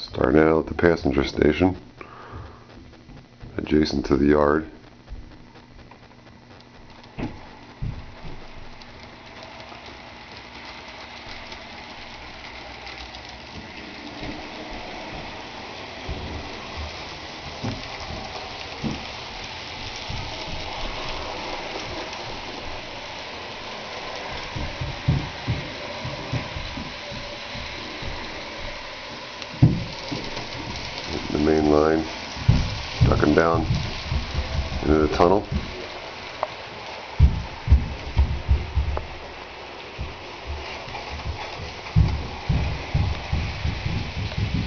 Starting out at the passenger station, adjacent to the yard. The main line ducking down into the tunnel.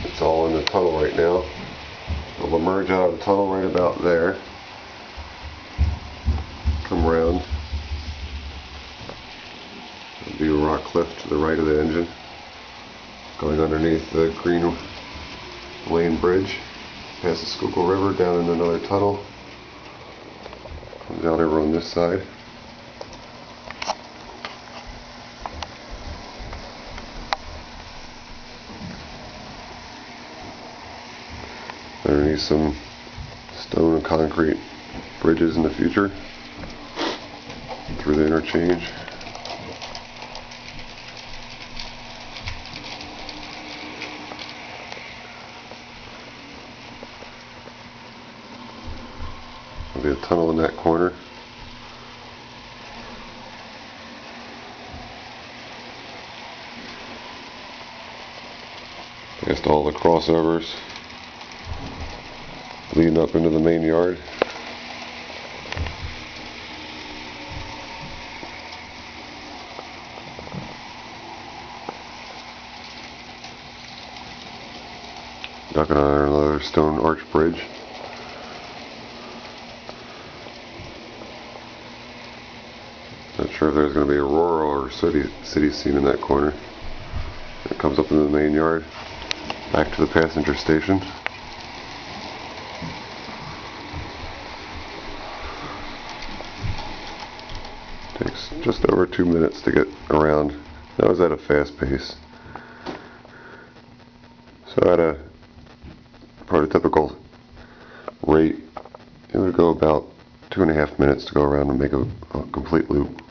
It's all in the tunnel right now. It'll emerge out of the tunnel right about there. Come around. There'll be a rock cliff to the right of the engine, going underneath the Green Lane Bridge, past the Schuylkill River, down into another tunnel. Comes out over on this side. Underneath some stone and concrete bridges in the future, through the interchange. There'll be a tunnel in that corner. Past all the crossovers leading up into the main yard. Ducking under another stone arch bridge. Not sure if there's going to be a rural or city scene in that corner. It comes up into the main yard, back to the passenger station. Takes just over 2 minutes to get around. That was at a fast pace. So at a prototypical rate, it would go about 2.5 minutes to go around and make a complete loop.